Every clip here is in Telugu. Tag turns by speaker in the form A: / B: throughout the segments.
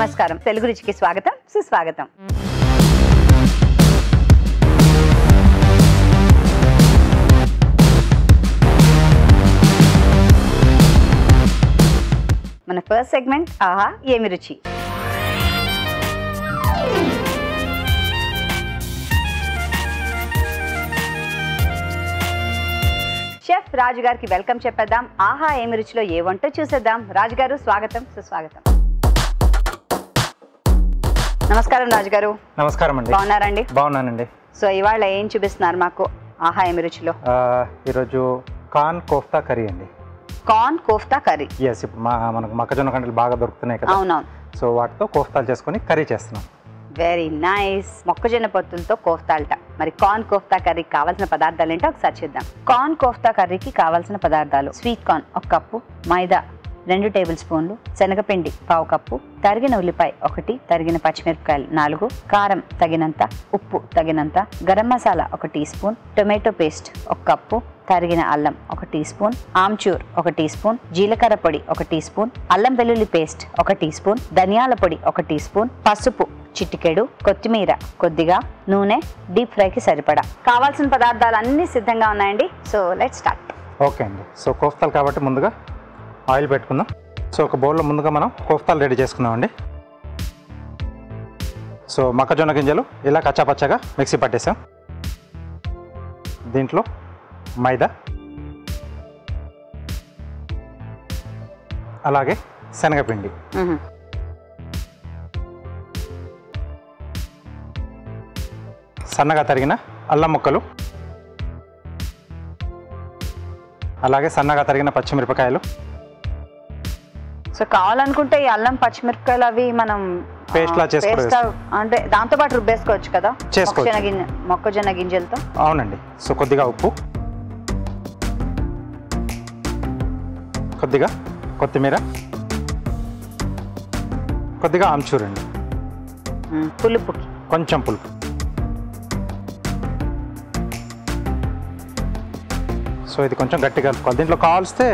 A: నమస్కారం తెలుగు రుచికి స్వాగతం సుస్వాగతం మన ఫస్ట్ సెగ్మెంట్ ఆహా ఏమి రుచి షెఫ్ రాజు గారికి వెల్కమ్ చెప్పేద్దాం ఆహా ఏమి రుచిలో ఏ వంట చూసేద్దాం రాజు గారు స్వాగతం సుస్వాగతం నమస్కారం రాజు గారు
B: నమస్కారం అండి
A: బాగున్నారండి
B: బాగున్నానండి
A: సో ఇవాళ ఏం చూపిస్తున్నారు మాకు ఆహా ఏమి రుచిలో
B: ఈరోజు కార్న్ కోఫ్తా కర్రీ అండి
A: కార్న్ కోఫ్తా కర్రీ
B: ఎస్ ఇప్పుడు మనకు మొక్కజొన్న కంటలు బాగా దొరుకుతున్నాయి కదా
A: అవునవును
B: సో వాటితో కోఫ్తాలు చేసుకొని కర్రీ చేస్తున్నాం
A: వెరీ నైస్ మొక్కజొన్న పొత్తులతో కోఫ్తాలట మరి కార్న్ కోఫ్తా కర్రీకి కావాల్సిన పదార్థాలు ఏంటో ఒకసారి చూద్దాం కార్న్ కోఫ్తా కర్రీకి కావాల్సిన పదార్థాలు స్వీట్ కార్న్ 1 కప్పు మైదా 2 టేబుల్ స్పూన్లు శనగపిండి 1/2 కప్పు తరిగిన ఉల్లిపాయ 1 తరిగిన పచ్చిమిరపకాయలు 4 కారం తగినంత ఉప్పు తగినంత garam masala 1 teaspoon tomato paste 1 cup తరిగిన అల్లం 1 teaspoon amchur 1 teaspoon జీలకర్ర పొడి 1 టీ స్పూన్ అల్లం వెల్లుల్లి పేస్ట్ 1 టీ స్పూన్ ధనియాల పొడి 1 టీ స్పూన్ పసుపు చిటికెడు కొత్తిమీర కొద్దిగా నూనె డీప్ ఫ్రైకి సరిపడా కావాల్సిన పదార్థాలు అన్నీ సిద్ధంగా ఉన్నాయండి సో లెట్స్ స్టార్ట్
B: ఓకే అండి సో కోఫ్తాలు కాబట్టి ముందుగా ఆయిల్ పెట్టుకుందాం సో ఒక బౌల్లో ముందుగా మనం కోఫ్తాలు రెడీ చేసుకుందామండి సో మొక్కజొన్న గింజలు ఇలా కచ్చాపచ్చగా మిక్సీ పట్టేసాం దీంట్లో మైదా అలాగే శనగపిండి సన్నగా తరిగిన అల్లం ముక్కలు అలాగే సన్నగా తరిగిన పచ్చిమిరపకాయలు
A: సో కావాలనుకుంటే ఈ అల్లం పచ్చిమిరపకాయలు అవి మనం
B: పేస్ట్ లా చేసుకోవచ్చు
A: అంటే దాంతో పాటు రుబ్బేసుకోవచ్చు కదా మొక్కజొన్న గింజలతో
B: అవునండి సో కొద్దిగా ఉప్పు కొద్దిగా కొత్తిమీర కొద్దిగా ఆమ్చూర్ అండి
A: పులుపుకి
B: కొంచెం పులుపు సో ఇది కొంచెం గట్టిగా కలుపుకోవాలి దీంట్లో కావాల్స్తే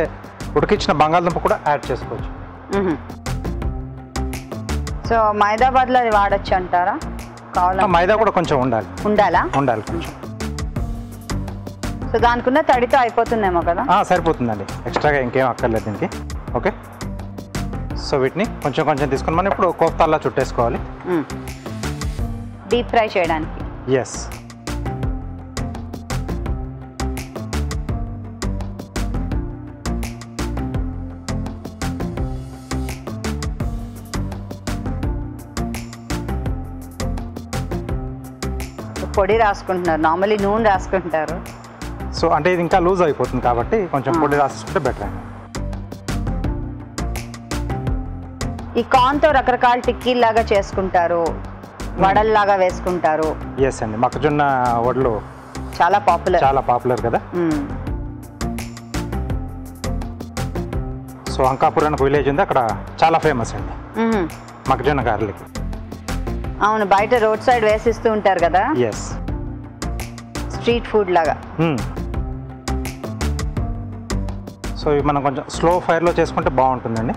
B: ఉడికించిన బంగాళదుంప కూడా యాడ్ చేసుకోవచ్చు
A: సో మైదా బదులు అది వాడచ్చు అంటారా
B: మైదా కూడా కొంచెం ఉండాలి ఉండాలి కొంచెం
A: సో దానికున్న తడితో అయిపోతుందేమో కదా
B: సరిపోతుందండి ఎక్స్ట్రాగా ఇంకేం అక్కర్లేదు దీనికి ఓకే సో వీటిని కొంచెం కొంచెం తీసుకుని మనం ఇప్పుడు కోఫ్తాల్లా చుట్టేసుకోవాలి
A: డీప్ ఫ్రై చేయడానికి
B: ఎస్
A: పొడి రాసుకుంటున్నారు నార్మల్లీ నూనె రాసుకుంటారు
B: సో అంటే ఇది ఇంకా లూజ్ అయిపోతుంది కాబట్టి కొంచెం పొడి రాసుకుంటే బెటర్ అండి
A: ఈ కార్న్తో రకరకాల టిక్కీల్లాగా చేసుకుంటారు వడల్లాగా వేసుకుంటారు
B: ఎస్ అండి మొక్కజొన్న వడలు
A: చాలా పాపులర్
B: కదా సో అంకాపూర్ అనే విలేజ్ ఉంది అక్కడ చాలా ఫేమస్ అండి మొక్కజొన్న గారెలకి
A: అవును బయట రోడ్ సైడ్ వేసిస్తూ ఉంటారు కదా
B: ఎస్
A: స్ట్రీట్ ఫుడ్ లాగా
B: సో ఇవి మనం కొంచెం స్లో ఫైర్లో చేసుకుంటే బాగుంటుందండి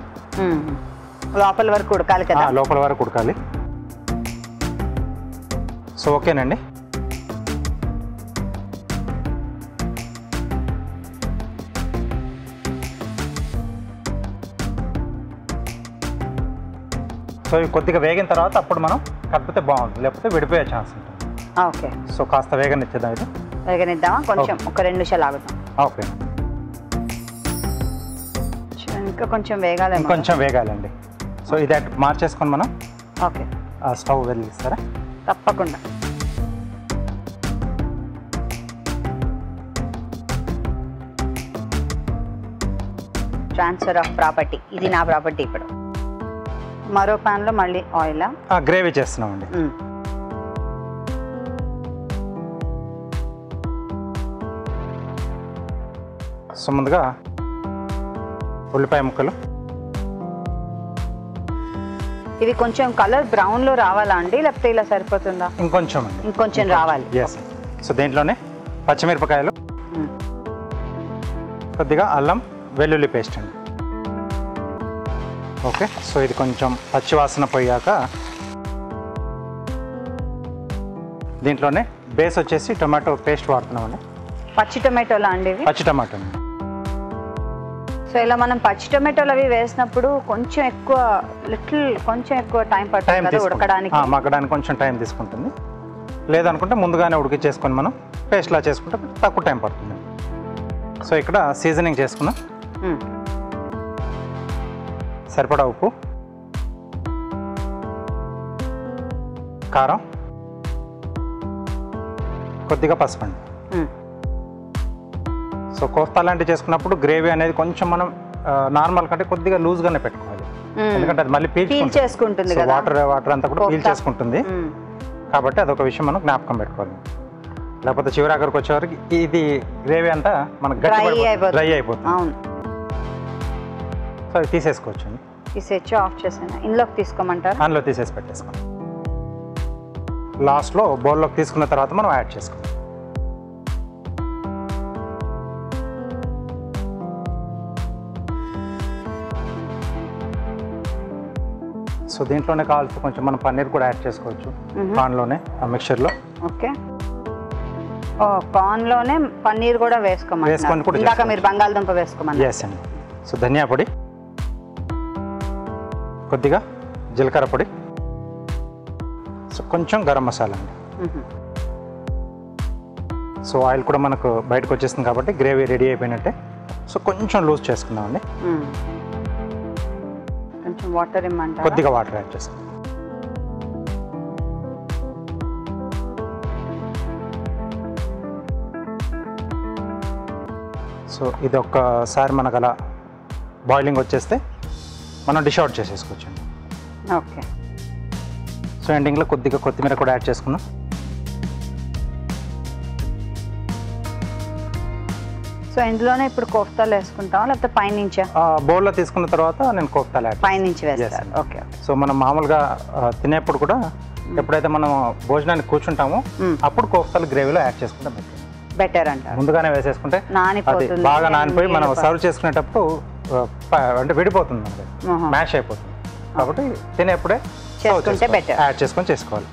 A: లోపల వరకు ఉడకాలి కదా
B: లోపల వరకు ఉడకాలి సో ఓకేనండి సో ఇవి కొద్దిగా వేగిన తర్వాత అప్పుడు మనం కలిపితే బాగుంటుంది లేకపోతే విడిపోయే ఛాన్స్ ఉంటుంది
A: ఓకే
B: సో కాస్త వేగనిచ్చేద్దాం ఇది
A: వేగనిద్దామా కొంచెం ఒక 2 నిమిషాలు ఆగుతాం
B: ఓకే
A: ఇంకా కొంచెం వేగాలి
B: కొంచెం వేగాలండి సో ఇది మార్చేసుకొని మనం
A: ఓకే
B: స్టవ్ వెలిగిస్తారా
A: తప్పకుండా ట్రాన్స్ఫర్ ఆఫ్ ప్రాపర్టీ ఇది నా ప్రాపర్టీ ఇప్పుడు మరో పాన్ లో మళ్ళీ ఆయిల్
B: గ్రేవీ చేస్తున్నామండి సో ముందుగా ఉల్లిపాయ ముక్కలు
A: ఇవి కొంచెం కలర్ బ్రౌన్ లో రావాలా అండి లేకపోతే ఇలా సరిపోతుందా
B: ఇంకొంచెం అండి
A: ఇంకొంచెం రావాలి
B: ఎస్ సో దీంట్లోనే పచ్చిమిరపకాయలు కొద్దిగా అల్లం వెల్లుల్లి పేస్ట్ అండి ఓకే, సో ఇది కొంచెం పచ్చివాసన పోయాక దీంట్లోనే బేస్ వచ్చేసి టొమాటో పేస్ట్ వాడుతున్నామండి.
A: పచ్చి టొమాటోలా అండి ఇవి?
B: పచ్చి టమాటో.
A: సో ఇలా మనం పచ్చి టొమాటోలు అవి వేసినప్పుడు కొంచెం ఎక్కువ టైం పడుతుంది కదా ఉడకడానికి?
B: మగ్గడానికి కొంచెం టైం తీసుకుంటుంది. లేదనుకుంటే ముందుగానే ఉడికించేసుకొని మనం పేస్ట్లా చేసుకుంటే తక్కువ టైం పడుతుంది. సో ఇక్కడ సీజనింగ్ చేసుకున్నాం. సరిపడా ఉప్పు, కారం, కొద్దిగా పసుపు అండి. సో కోఫ్తా లాంటివి చేసుకున్నప్పుడు గ్రేవీ అనేది కొంచెం మనం నార్మల్ కంటే కొద్దిగా లూజ్గానే పెట్టుకోవాలి. ఎందుకంటే అది మళ్ళీ పీల్
A: చేసుకుంటుంది,
B: వాటర్ అంతా కూడా పీల్ చేసుకుంటుంది. కాబట్టి అదొక విషయం మనం జ్ఞాపకం పెట్టుకోవాలి. లేకపోతే చివరి ఆఖరికి వచ్చేవరకు ఇది గ్రేవీ అంతా మనకు డ్రై అయిపోతుంది. సో అది తీసేసుకోవచ్చు అండి.
A: తీసేసి ఆఫ్ చేసాను. ఇందులోకి తీసుకోమంటారు?
B: అందులో తీసేసి పెట్టేసుకోండి. లాస్ట్లో బౌల్లోకి తీసుకున్న తర్వాత మనం యాడ్ చేసుకోవాలి. సో దీంట్లోనే కావాల్సి కొంచెం మనం పన్నీర్ కూడా యాడ్ చేసుకోవచ్చు కార్న్లోనే, ఆ మిక్చర్లో.
A: ఓకే, కార్న్లోనే పన్నీర్ కూడా వేసుకొని కూడా ఇందాక మీరు బంగాళదుంప వేసుకోమన్నారు.
B: ఎస్ అండి. సో ధనియా పొడి, కొద్దిగా జీలకర్ర పొడి, సో కొంచెం గరం మసాలా అండి. సో ఆయిల్ కూడా మనకు బయటకు వచ్చేస్తుంది కాబట్టి గ్రేవీ రెడీ అయిపోయినట్టే. సో కొంచెం లూజ్ చేసుకుందామండి.
A: కొంచెం వాటర్ ఇమ్మంటారా?
B: కొద్దిగా వాటర్ యాడ్ చేసుకుందాం. సో ఇది ఒక్కసారి మనకు అలా బాయిలింగ్ వచ్చేస్తే మనం డిష్ అవుట్ చేసేసుకోవచ్చు అండి.
A: ఓకే,
B: సో ఎండింగ్లో కొద్దిగా కొత్తిమీర కూడా యాడ్ చేసుకుందాం.
A: సో ఇందులోనే ఇప్పుడు కోఫ్తాలు వేసుకుంటాం లేకపోతే పైనుంచా?
B: బౌల్లో తీసుకున్న తర్వాత నేను కోఫ్తాలు యాడ్
A: పైనుంచి వేస్తాను. ఓకే,
B: సో మనం మామూలుగా తినేప్పుడు కూడా ఎప్పుడైతే మనం భోజనానికి కూర్చుంటామో అప్పుడు కోఫ్తాలు గ్రేవీలో యాడ్ చేసుకుంటాం.
A: బెటర్ అంటారు.
B: ముందుగానే వేసేసుకుంటే బాగా నానిపోయి మనం సర్వ్ చేసుకునేటప్పుడు అంటే విడిపోతుంది, మనకి మ్యాష్ అయిపోతుంది. కాబట్టి తినేప్పుడే యాడ్ చేసుకొని చేసుకోవాలి.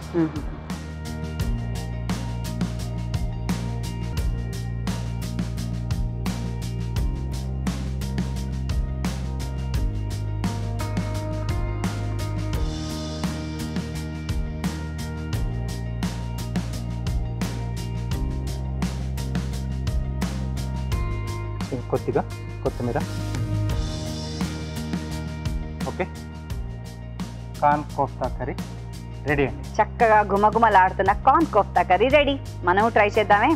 B: కొద్దిగా కొత్తిమీర. Okay, corn kofta curry ready అండి.
A: చక్కగా గుమగుమలాడుతున్న కార్న్ కోఫ్తా కర్రీ రెడీ. మనం ట్రై చేద్దామే.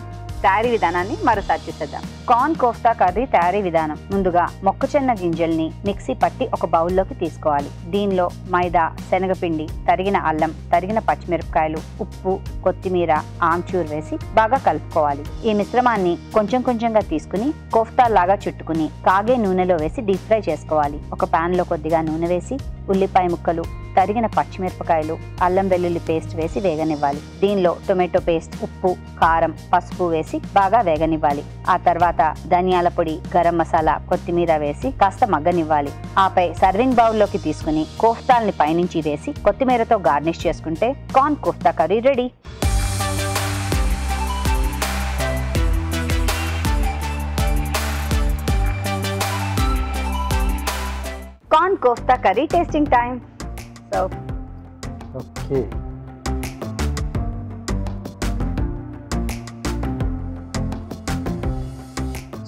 A: తయారీ విధానాన్ని మరోసారి చూసేద్దాం. కార్న్ కోఫ్తా కర్రీ తయారీ విధానం. ముందుగా మొక్కజొన్న గింజల్ని మిక్సీ పట్టి ఒక బౌల్లోకి తీసుకోవాలి. దీనిలో మైదా, శనగపిండి, తరిగిన అల్లం, తరిగిన పచ్చిమిరపకాయలు, ఉప్పు, కొత్తిమీర, ఆమ్చూర్ వేసి బాగా కలుపుకోవాలి. ఈ మిశ్రమాన్ని కొంచెం కొంచెంగా తీసుకుని కోఫ్తాల్లాగా చుట్టుకుని కాగే నూనెలో వేసి డీప్ ఫ్రై చేసుకోవాలి. ఒక పాన్ లో కొద్దిగా నూనె వేసి ఉల్లిపాయ ముక్కలు, తరిగిన పచ్చిమిరపకాయలు, అల్లం వెల్లుల్లి పేస్ట్ వేసి వేగనివ్వాలి. దీనిలో టొమాటో పేస్ట్, ఉప్పు, కారం, పసుపు వేసి బాగా వేగనివ్వాలి. ఆ తర్వాత ధనియాల పొడి, గరం మసాలా, కొత్తిమీర వేసి కాస్త మగ్గనివ్వాలి. ఆపై సర్వింగ్ బౌల్లోకి తీసుకుని కోఫ్తాల్ని పైనుంచి వేసి కొత్తిమీరతో గార్నిష్ చేసుకుంటే corn kofta curry ready. Corn kofta curry tasting time.
B: Okay,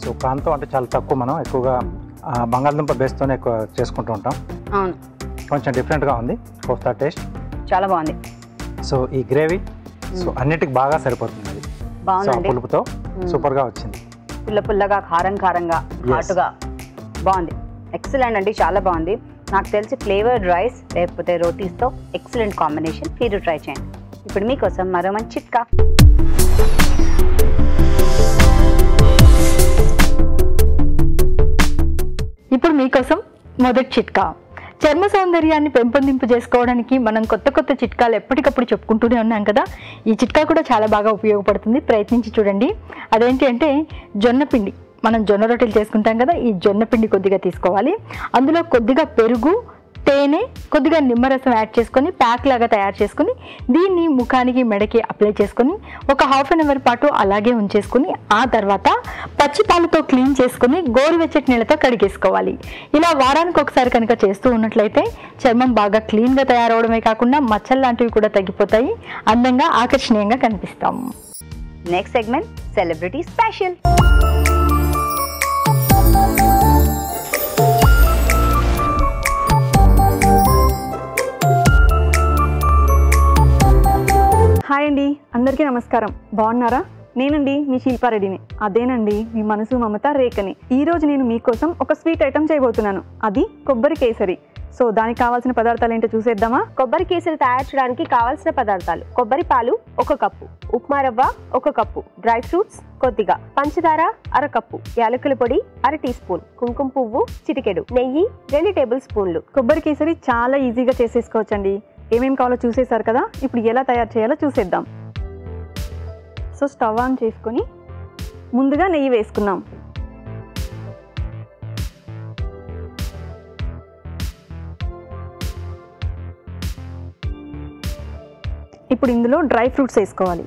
B: so ప్రాంతం అంటే చాలా తక్కువ, మనం ఎక్కువగా బంగాళదుంప బేస్తోనే ఎక్కువ చేసుకుంటూ ఉంటాం.
A: అవును,
B: కొంచెం డిఫరెంట్గా ఉంది కోఫ్తా టేస్ట్,
A: చాలా బాగుంది.
B: సో ఈ గ్రేవీ సో అన్నిటికి బాగా సరిపోతుంది. అది
A: బాగుంది,
B: పులుపుతో సూపర్గా వచ్చింది.
A: పుల్ల పుల్లగా, కారం కారంగా, ఘాటుగా బాగుంది. ఎక్సలెంట్ అండి, చాలా బాగుంది. నాకు తెలిసి ఫ్లేవర్డ్ రైస్ లేకపోతే రోటీస్తో ఎక్సలెంట్ కాంబినేషన్. మీరు ట్రై చేయండి. ఇప్పుడు మీకోసం మరో మంచి చిట్కా.
C: ఇప్పుడు మీకోసం మొదటి చిట్కా. చర్మ సౌందర్యాన్ని పెంపొందింపు చేసుకోవడానికి మనం కొత్త కొత్త చిట్కాలు ఎప్పటికప్పుడు చెప్పుకుంటూనే ఉన్నాం కదా. ఈ చిట్కా కూడా చాలా బాగా ఉపయోగపడుతుంది, ప్రయత్నించి చూడండి. అదేంటి అంటే జొన్న పిండి. మనం జొన్న రొట్టెలు చేసుకుంటాం కదా, ఈ జొన్న పిండి కొద్దిగా తీసుకోవాలి. అందులో కొద్దిగా పెరుగు, తేనె, కొద్దిగా నిమ్మరసం యాడ్ చేసుకొని ప్యాక్ లాగా తయారు చేసుకొని దీన్ని ముఖానికి మెడకి అప్లై చేసుకొని ఒక హాఫ్ అన్ అవర్ పాటు అలాగే ఉంచేసుకుని ఆ తర్వాత పచ్చి పాలతో క్లీన్ చేసుకుని గోరువెచ్చటి నీళ్ళతో కడిగేసుకోవాలి. ఇలా వారానికి ఒకసారి కనుక చేస్తూ ఉన్నట్లయితే చర్మం బాగా క్లీన్గా తయారవడమే కాకుండా మచ్చలు లాంటివి కూడా తగ్గిపోతాయి, అందంగా ఆకర్షణీయంగా కనిపిస్తాం.
A: Next segment celebrity special.
D: Hi అండి, అందరికీ నమస్కారం. బాగున్నారా? నేనండి మీ శిల్పారెడ్డిని. అదేనండి మీ మనసు మమత రేఖని. ఈరోజు నేను మీకోసం ఒక స్వీట్ ఐటెం చేయబోతున్నాను, అది కొబ్బరి కేసరి. సో దానికి కావాల్సిన పదార్థాలు ఏంటో చూసేద్దామా?
E: కొబ్బరి కేసరి తయారు చేయడానికి కావాల్సిన పదార్థాలు: కొబ్బరి పాలు 1 కప్పు, ఉప్మా రవ్వ 1 కప్పు, డ్రై ఫ్రూట్స్ కొద్దిగా, పంచదార 1/2 కప్పు, యాలకుల పొడి 1/2 టీ స్పూన్, కుంకుమ పువ్వు చిటికెడు, నెయ్యి 2 టేబుల్ స్పూన్లు.
D: కొబ్బరి కేసరి చాలా ఈజీగా చేసేసుకోవచ్చండి. ఏమేమి కావాలో చూసేశారు కదా, ఇప్పుడు ఎలా తయారు చేయాలో చూసేద్దాం. సో స్టవ్ ఆన్ చేసుకొని ముందుగా నెయ్యి వేసుకుందాం. ఇప్పుడు ఇందులో డ్రై ఫ్రూట్స్ వేసుకోవాలి.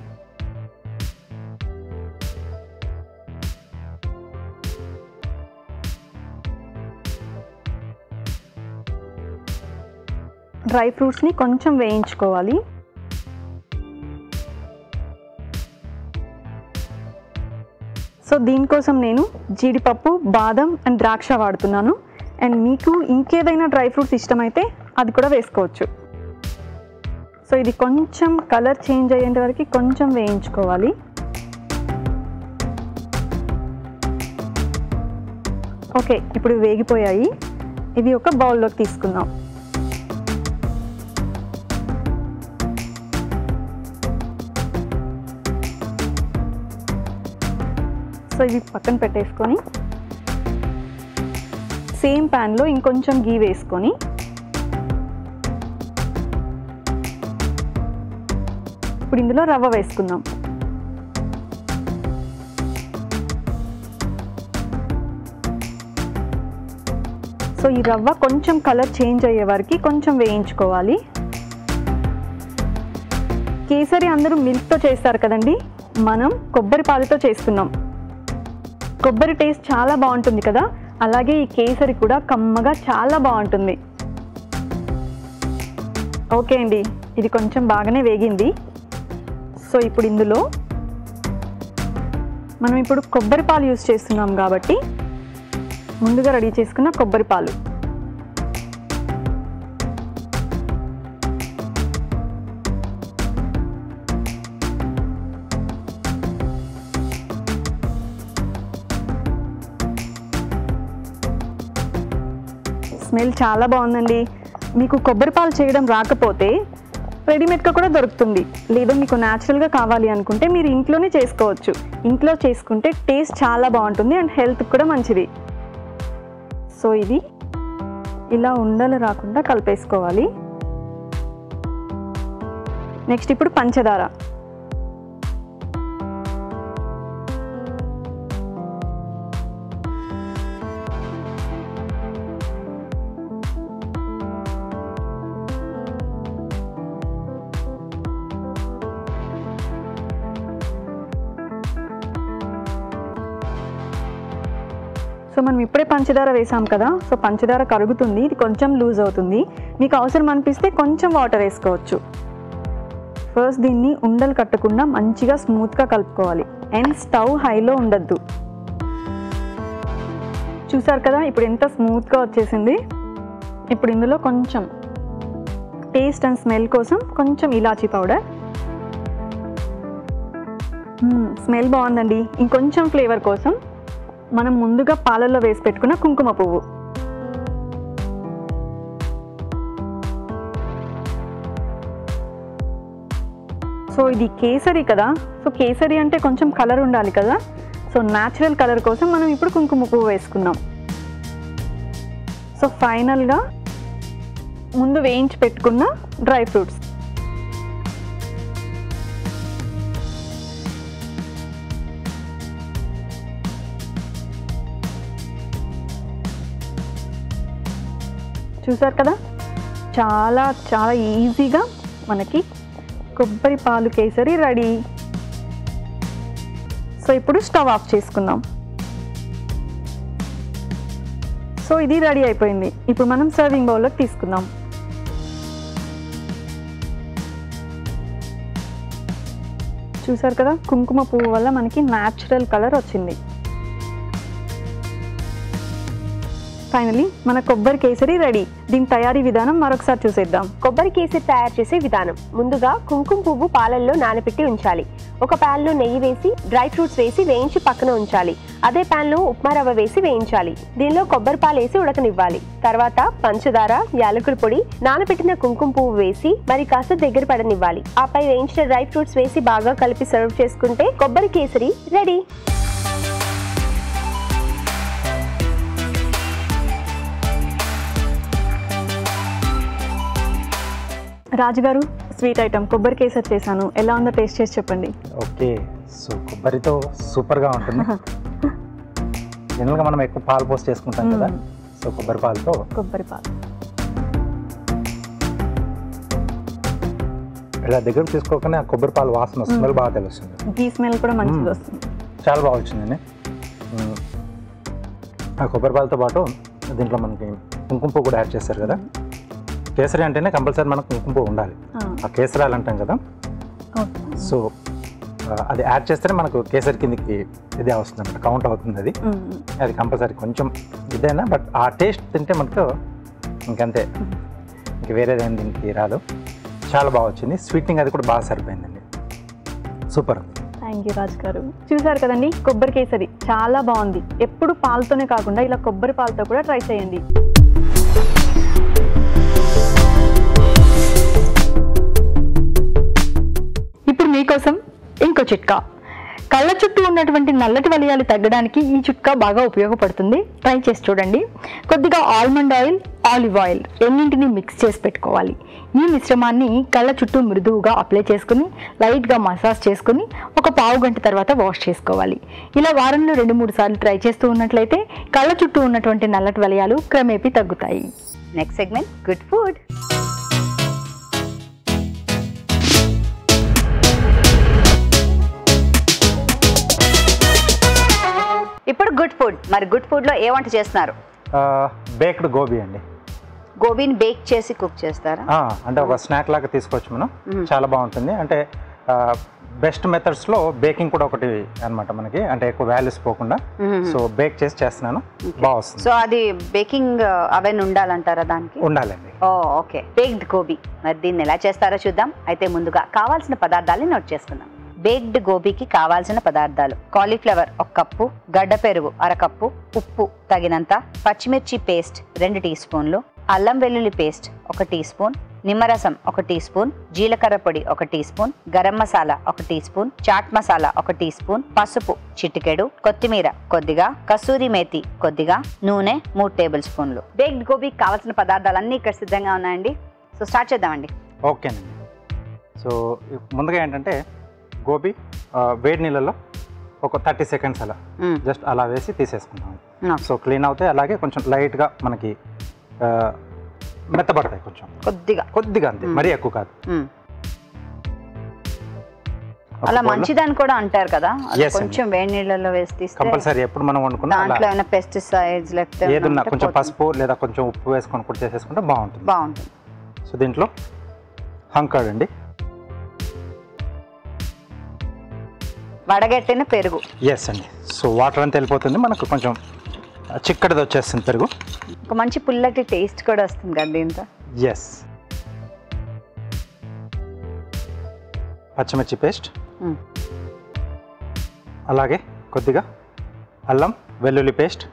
D: డ్రై ఫ్రూట్స్ని కొంచెం వేయించుకోవాలి. సో దీనికోసం నేను జీడిపప్పు, బాదం అండ్ ద్రాక్ష వాడుతున్నాను. అండ్ మీకు ఇంకేదైనా డ్రై ఫ్రూట్స్ ఇష్టమైతే అది కూడా వేసుకోవచ్చు. సో ఇది కొంచెం కలర్ చేంజ్ అయ్యేంత వరకు కొంచెం వేయించుకోవాలి. ఓకే, ఇప్పుడు వేగిపోయాయి. ఇవి ఒక బౌల్లోకి తీసుకుందాం. సో ఇవి పక్కన పెట్టేసుకొని సేమ్ ప్యాన్లో ఇంకొంచెం గీ వేసుకొని ఇప్పుడు ఇందులో రవ్వ వేసుకుందాం. సో ఈ రవ్వ కొంచెం కలర్ చేంజ్ అయ్యే వరకు కొంచెం వేయించుకోవాలి. కేసరి అందరూ మిల్క్తో చేస్తారు కదండి, మనం కొబ్బరి పాలతో చేస్తున్నాం. కొబ్బరి టేస్ట్ చాలా బాగుంటుంది కదా, అలాగే ఈ కేసరి కూడా కమ్మగా చాలా బాగుంటుంది. ఓకే అండి, ఇది కొంచెం బాగానే వేగింది. సో ఇప్పుడు ఇందులో మనం ఇప్పుడు కొబ్బరి పాలు యూజ్ చేస్తున్నాం కాబట్టి ముందుగా రెడీ చేసుకున్న కొబ్బరి పాలు, స్మెల్ చాలా బాగుందండి. మీకు కొబ్బరి పాలు చేయడం రాకపోతే రెడీమేడ్గా కూడా దొరుకుతుంది, లేదా మీకు న్యాచురల్గా కావాలి అనుకుంటే మీరు ఇంట్లోనే చేసుకోవచ్చు. ఇంట్లో చేసుకుంటే టేస్ట్ చాలా బాగుంటుంది అండ్ హెల్త్కి కూడా మంచిది. సో ఇది ఇలా ఉండలు రాకుండా కలిపేసుకోవాలి. నెక్స్ట్ ఇప్పుడు పంచదార. సో మనం ఇప్పుడే పంచదార వేసాం కదా, సో పంచదార కరుగుతుంది, ఇది కొంచెం లూజ్ అవుతుంది. మీకు అవసరం అనిపిస్తే కొంచెం వాటర్ వేసుకోవచ్చు. ఫస్ట్ దీన్ని ఉండలు కట్టకుండా మంచిగా స్మూత్గా కలుపుకోవాలి అండ్ స్టవ్ హైలో ఉండద్దు. చూసారు కదా ఇప్పుడు ఎంత స్మూత్గా వచ్చేసింది. ఇప్పుడు ఇందులో కొంచెం టేస్ట్ అండ్ స్మెల్ కోసం కొంచెం ఇలాచీ పౌడర్. స్మెల్ బాగుందండి. ఇంకొంచెం ఫ్లేవర్ కోసం మనం ముందుగా పాలల్లో వేసి పెట్టుకున్న కుంకుమ పువ్వు. సో ఇది కేసరి కదా, సో కేసరి అంటే కొంచెం కలర్ ఉండాలి కదా, సో న్యాచురల్ కలర్ కోసం మనం ఇప్పుడు కుంకుమ పువ్వు వేసుకుందాం. సో ఫైనల్గా ముందు వేయించి పెట్టుకున్న డ్రై ఫ్రూట్స్. చూసారు కదా చాలా చాలా ఈజీగా మనకి కొబ్బరి పాలు కేసరి రెడీ. సో ఇప్పుడు స్టవ్ ఆఫ్ చేసుకుందాం. సో ఇది రెడీ అయిపోయింది. ఇప్పుడు మనం సర్వింగ్ బౌల్లోకి తీసుకుందాం. చూసారు కదా, కుంకుమ పువ్వు వల్ల మనకి న్యాచురల్ కలర్ వచ్చింది. ఫైనలీ మన కొబ్బరి కేసరి రెడీ. దీని తయారీ విధానం మరొకసారి చూసేద్దాం.
E: కొబ్బరి కేసరి తయారు చేసే విధానం: ముందుగా కుంకుమ పువ్వు పాలల్లో నానబెట్టి ఉంచాలి. ఒక ప్యాన్లో నెయ్యి వేసి డ్రై ఫ్రూట్స్ వేసి వేయించి పక్కన ఉంచాలి. అదే ప్యాన్లో ఉప్మా రవ్వ వేసి వేయించాలి. దీనిలో కొబ్బరి పాలు వేసి ఉడకనివ్వాలి. తర్వాత పంచదార, యాలకుల పొడి, నానబెట్టిన కుంకుమ పువ్వు వేసి మరి కాస్త దగ్గర పడనివ్వాలి. ఆపై వేయించిన డ్రై ఫ్రూట్స్ వేసి బాగా కలిపి సర్వ్ చేసుకుంటే కొబ్బరి కేసరి రెడీ.
D: రాజుగారు, స్వీట్ ఐటమ్ కొబ్బరి కేసరి చేశాను, ఎలా ఉందో టేస్ట్ చేసి చెప్పండి.
B: ఓకే, సో కొబ్బరితో సూపర్గా ఉంటుంది. జనరల్గా మనం ఎక్కువ పాలు పోసి చేసుకుంటాం కదా, సో కొబ్బరి పాలతో
D: కొబ్బరి పాలు
B: ఇలా దగ్గర తీసుకోకుండా కొబ్బరి పాలు వాసన స్మెల్ బాగా తెలుస్తుంది.
D: గీ స్మెల్ కూడా మంచిగా వస్తుంది.
B: చాలా బాగా వచ్చిందండి. ఆ కొబ్బరి పాలతో పాటు దీంట్లో మనకి కుంకుమ పువ్వు కూడా యాడ్ చేస్తారు కదా. కేసరి అంటేనే కంపల్సరీ మనకు కుంకుమ పువ్వు ఉండాలి. ఆ కేసరాలు అంటాం కదా, సో అది యాడ్ చేస్తేనే మనకు కేసరి కిందకి ఇదే వస్తుంది అనమాట, కౌంట్ అవుతుంది. అది కంపల్సరీ కొంచెం ఇదైనా, బట్ ఆ టేస్ట్ తింటే మనకు ఇంకంతే, ఇంక వేరేదేం దీనికి రాదు. చాలా బాగా వచ్చింది. స్వీట్నింగ్ అది కూడా బాగా సరిపోయిందండి, సూపర్.
D: థ్యాంక్ యూ రాజు గారు. చూసారు కదండి, కొబ్బరి కేసరి చాలా బాగుంది. ఎప్పుడు పాలతోనే కాకుండా ఇలా కొబ్బరి పాలతో కూడా ట్రై చేయండి.
C: ఇప్పుడు మీకోసం ఇంకో చిట్కా. కళ్ళ చుట్టూ ఉన్నటువంటి నల్లటి వలయాలు తగ్గడానికి ఈ చిట్కా బాగా ఉపయోగపడుతుంది. ట్రై చేసి చూడండి. కొద్దిగా ఆల్మండ్ ఆయిల్, ఆలివ్ ఆయిల్ రెండింటిని మిక్స్ చేసి పెట్టుకోవాలి. ఈ మిశ్రమాన్ని కళ్ళ చుట్టూ మృదువుగా అప్లై చేసుకుని లైట్గా మసాజ్ చేసుకుని ఒక పావు గంట తర్వాత వాష్ చేసుకోవాలి. ఇలా వారంలో 2-3 సార్లు ట్రై చేస్తూ ఉన్నట్లయితే కళ్ళ చుట్టూ ఉన్నటువంటి నల్లటి వలయాలు క్రమేపీ తగ్గుతాయి.
A: Next segment good food. ఇప్పుడు గుడ్ ఫుడ్. మరి గుడ్ ఫుడ్లో ఏ వంట చేస్తున్నారు?
B: బేక్డ్ గోబీ అండి.
A: గోబీని బేక్ చేసి కుక్ చేస్తారా?
B: అంటే ఒక స్నాక్ లాగా తీసుకోవచ్చు మనం. చాలా బాగుంటుంది. అంటే బెస్ట్ మెథడ్స్లో బేకింగ్ కూడా ఒకటి అనమాట మనకి, అంటే ఎక్కువ వాల్యూస్ పోకుండా. సో బేక్ చేసి చేస్తున్నాను, బాగా వస్తుంది.
A: సో అది బేకింగ్ అవెన్ ఉండాలంటారా? దానికి
B: ఉండాలండి.
A: Okay, baked gobi. మరి దీన్ని ఎలా చేస్తారో చూద్దాం. అయితే ముందుగా కావాల్సిన పదార్థాలని నోట్ చేసుకుందాం. బేక్డ్ గోబీకి కావాల్సిన పదార్థాలు: కాలీఫ్లవర్ 1 కప్పు, గడ్డ పెరుగు 1/2 కప్పు, ఉప్పు తగినంత, పచ్చిమిర్చి పేస్ట్ 2 టీ స్పూన్లు, అల్లం వెల్లుల్లి పేస్ట్ 1 టీ స్పూన్, నిమ్మరసం 1 టీ స్పూన్, జీలకర్ర పొడి 1 teaspoon, garam masala 1 teaspoon, chaat masala 1 teaspoon, పసుపు చిటికెడు, కొత్తిమీర కొద్దిగా, కసూరి మేతి కొద్దిగా, నూనె 3 టేబుల్ స్పూన్లు. బేక్డ్ గోబీకి కావాల్సిన పదార్థాలన్నీ ఇక్కడ సిద్ధంగా ఉన్నాయండి. సో స్టార్ట్ చేద్దామండి.
B: ఓకేనండి. సో ముందుగా ఏంటంటే గోబీ వేడి నీళ్ళలో ఒక 30 సెకండ్స్ అలా జస్ట్ అలా వేసి తీసేసుకుంటాం. సో క్లీన్ అవుతాయి. అలాగే కొంచెం లైట్గా మనకి మెత్తబడతాయి, కొంచెం కొద్దిగా అంతే, మరీ ఎక్కువ కాదు.
A: అలా మంచిదని కూడా అంటారు కదా, కొంచెం వేడి నీళ్ళలో వేసి తీస్తే
B: కంపల్సరీ. ఎప్పుడు మనం వండుకున్నా
A: దాంట్లో ఏమైనా పెస్టిసైడ్స్ లేకపోతే
B: ఏదన్నా కొంచెం పసుపు లేదా కొంచెం ఉప్పు వేసుకొని కూడా చేసేసుకుంటే బాగుంటుంది. సో దీంట్లో హంకర్డ్ అండి,
A: వడగట్టిన పెరుగు.
B: ఎస్ అండి. సో వాటర్ అంతా వెళ్ళిపోతుంది, మనకు కొంచెం చిక్కటిది వచ్చేస్తుంది పెరుగు.
A: ఒక మంచి పుల్లటి టేస్ట్ కూడా వస్తుంది కదా దీంతో.
B: ఎస్. పచ్చిమిర్చి పేస్ట్, అలాగే కొద్దిగా అల్లం వెల్లుల్లి పేస్ట్,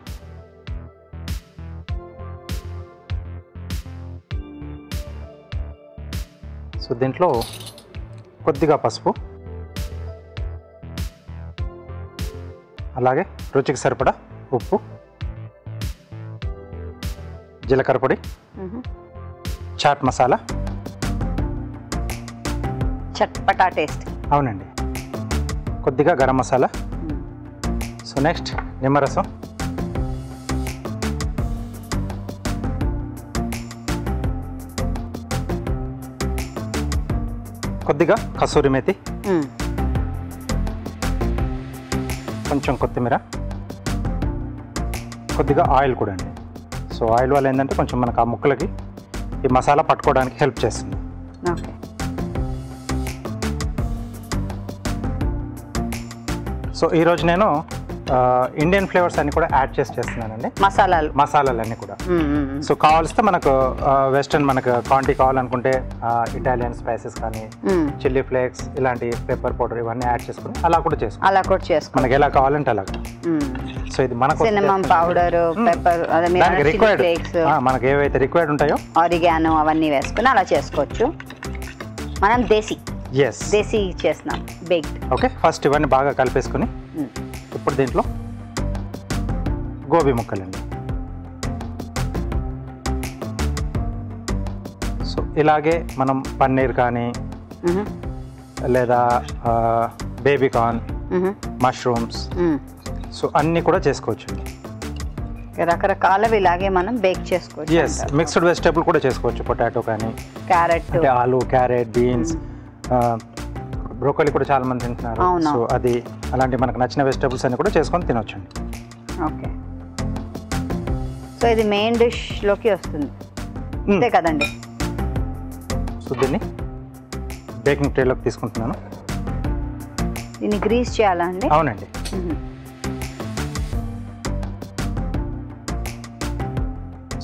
B: సో దీంట్లో కొద్దిగా పసుపు, అలాగే రుచికి సరిపడా ఉప్పు, జీలకర్ర పొడి, చాట్ మసాలా,
A: చట్పటా టేస్ట్.
B: అవునండి, కొద్దిగా గరం మసాలా. సో నెక్స్ట్ నిమ్మరసం, కొద్దిగా కసూరి మేతి, కొంచెం కొత్తిమీర, కొద్దిగా ఆయిల్ కూడా అండి. సో ఆయిల్ వల్ల ఏంటంటే కొంచెం మనకు ఆ ముక్కలకి ఈ మసాలా పట్టుకోవడానికి హెల్ప్ చేస్తుంది.
A: ఓకే.
B: సో ఈరోజు నేను ఇండియన్ ఫ్లేవర్స్ అన్ని కూడా యాడ్ చేస్తున్నానండి, మసాలాలన్నీ కూడా. సో కావాల్స్తే మనకు వెస్టర్న్ మనకు క్వాంటిటీ కావాలనుకుంటే ఇటాలియన్ స్పైసెస్ కానీ చిల్లీ ఫ్లేక్స్ ఇలాంటి పెప్పర్ పౌడర్ ఇవన్నీ యాడ్ చేసుకుని అలా కూడా చేసుకోవాలి, మనకి ఎలా కావాలంటే అలాగా. సో ఇది మనకు
A: సిన్నమన్ పౌడర్, పెప్పర్,
B: దానికి రిక్వైర్డ్ మనకి ఏవైతే రిక్వైర్డ్ ఉంటాయో
A: ఆరిగానో అవన్నీ వేసుకుని అలా చేసుకోవచ్చు. మనం దేశీ చేస్తున్నాం బేక్డ్.
B: ఓకే, ఫస్ట్ ఇవన్నీ బాగా కలిపేసుకుని ఇప్పుడు దీంట్లో గోబీ ముక్కలండి. సో ఇలాగే మనం పన్నీర్ కానీ లేదా బేబీ కార్న్, మష్రూమ్స్, సో అన్నీ కూడా చేసుకోవచ్చు.
A: రకరకాలవి ఇలాగే మనం బేక్ చేసుకోవచ్చు.
B: ఎస్, మిక్స్డ్ వెజిటేబుల్ కూడా చేసుకోవచ్చు. పొటాటో కానీ,
A: క్యారెట్,
B: అంటే ఆలు, క్యారెట్, బీన్స్, బ్రోకలీ కూడా చాలా మంది తింటున్నారు. సో అది అలాంటి మనకు నచ్చిన వెజిటేబుల్స్ అన్ని కూడా చేసుకొని తినొచ్చండి.
A: ఓకే. సో ఇది మెయిన్ డిష్ లోకి వస్తుంది అంతే కదండి.
B: సో దీన్ని బేకింగ్ ట్రేలోకి తీసుకుంటున్నాను.
A: దీన్ని గ్రీస్ చేయాలా అండి?
B: అవునండి.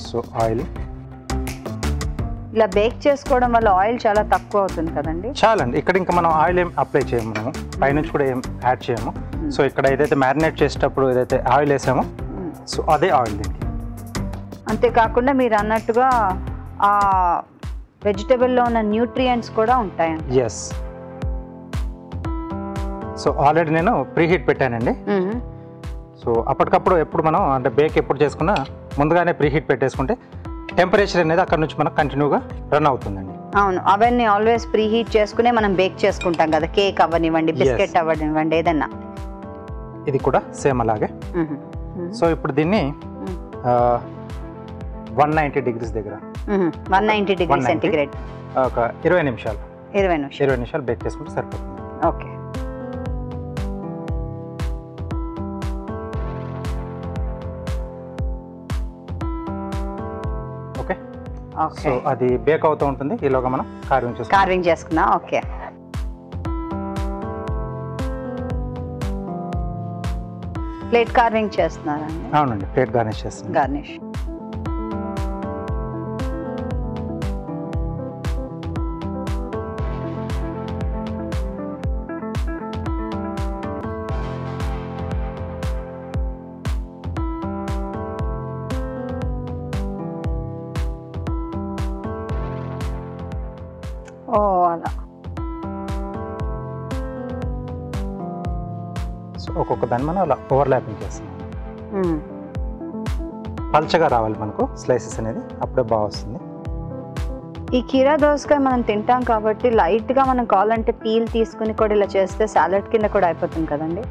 B: సో ఆయిల్
A: ఇలా బేక్ చేసుకోవడం వల్ల ఆయిల్ చాలా తక్కువ అవుతుంది కదండి?
B: చాలా అండి. ఇక్కడ ఇంకా మనం ఆయిల్ ఏం అప్లై చేయము, మనము పైనుంచి కూడా ఏం యాడ్ చేయము. సో ఇక్కడ ఏదైతే మ్యారినేట్ చేసేటప్పుడు ఏదైతే ఆయిల్ వేసామో సో అదే ఆయిల్ దీనికి.
A: అంతేకాకుండా మీరు అన్నట్టుగా ఆ వెజిటబుల్లో ఉన్న న్యూట్రియంట్స్ కూడా ఉంటాయండి.
B: ఎస్. సో ఆల్రెడీ నేను ప్రీ హీట్ పెట్టానండి. సో అప్పటికప్పుడు ఎప్పుడు మనం అంటే బేక్ ఎప్పుడు చేసుకున్నా ముందుగానే ప్రీ హీట్ పెట్టేసుకుంటే టెంపరేచర్ అనేది అక్కడ నుంచి మనకు కంటిన్యూగా రన్ అవుతుందండి.
A: అవును, అవన్నీ ఆల్వేస్ ప్రీ హీట్ చేసుకునే మనం బేక్ చేసుకుంటాం కదా. కేక్ అవ్వనివ్వండి, బిస్కెట్ అవ్వనివ్వండి, ఏదన్నా.
B: ఇది కూడా సేమ్ అలాగే. సో ఇప్పుడు దీన్ని 190 డిగ్రీస్ దగ్గర
A: 190 డిగ్రీ సెంటిగ్రేడ్
B: ఒక 20 నిమిషాలు బేక్ చేసుకుంటే సరిపోతుంది.
A: ఓకే.
B: సో అది బేక్ అవుతూ ఉంటుంది, ఈలోగా మనం కార్వింగ్
A: చేసుకున్నాం. ఓకే. ప్లేట్ కార్వింగ్ చేస్తున్నారండి?
B: అవునండి, ప్లేట్ గార్నిష్ చేస్తున్నాం.
A: గార్నిష్. అలా
B: సో ఒక్కొక్క దాన్ని మనం అలా ఓవర్లాపింగ్ చేస్తున్నాం. పల్చగా రావాలి మనకు స్లైసెస్ అనేది, అప్పుడే బాగా వస్తుంది.
A: ఈ కీరా దోసకాయ మనం తింటాం కాబట్టి లైట్గా మనం కావాలంటే పీల్ తీసుకుని కూడా ఇలా చేస్తే సాలడ్ కింద కూడా అయిపోతుంది కదండి.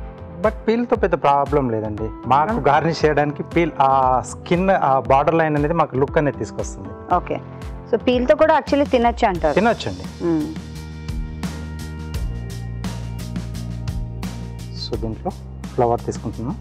B: బట్ పీల్తో పెద్ద ప్రాబ్లం లేదండి. మాకు గార్నిష్ చేయడానికి పీల్ ఆ స్కిన్ ఆ బార్డర్ లైన్ అనేది మాకు లుక్ అనేది తీసుకొస్తుంది.
A: ఓకే. సో పీల్తో కూడా యాక్చువల్లీ తినొచ్చు అంటారు?
B: తినొచ్చండి. సో దీంట్లో ఫ్లవర్ తీసుకుంటున్నాం.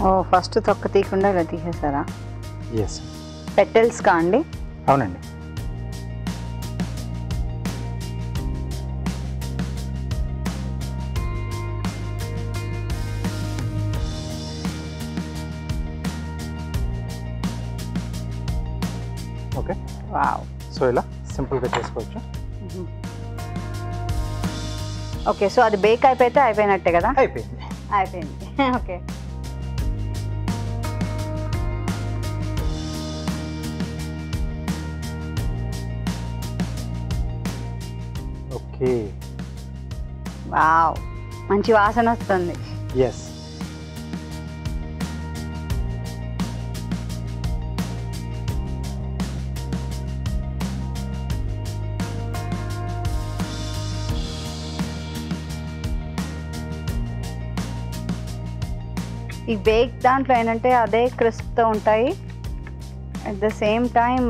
A: ఓ, ఫస్ట్ తొక్క తీయకుండా ఇలా తీసేసారా?
B: ఎస్.
A: పెటల్స్ కా అండి?
B: అవునండి. ఓకే.
A: వావ్.
B: సో ఇలా సింపుల్గా చేసుకోవచ్చు.
A: ఓకే. సో అది బేక్ అయిపోతే అయిపోయినట్టే కదా?
B: అయిపోయింది.
A: ఓకే.
B: ఓకే.
A: వావ్, మంచి వాసన వస్తుంది.
B: ఎస్.
A: ఈ బేక్ దాంట్లో ఏంటంటే అదే క్రిస్ప్తో ఉంటాయి, అట్ ద సేమ్ టైం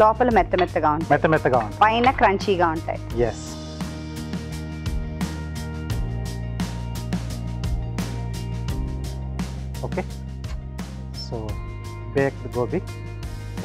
A: లోపల మెత్తగా ఉంటాయి,
B: మెత్తగా ఉంటాయి,
A: పైన క్రంచీగా ఉంటాయి.
B: Yes. Okay, so baked gobi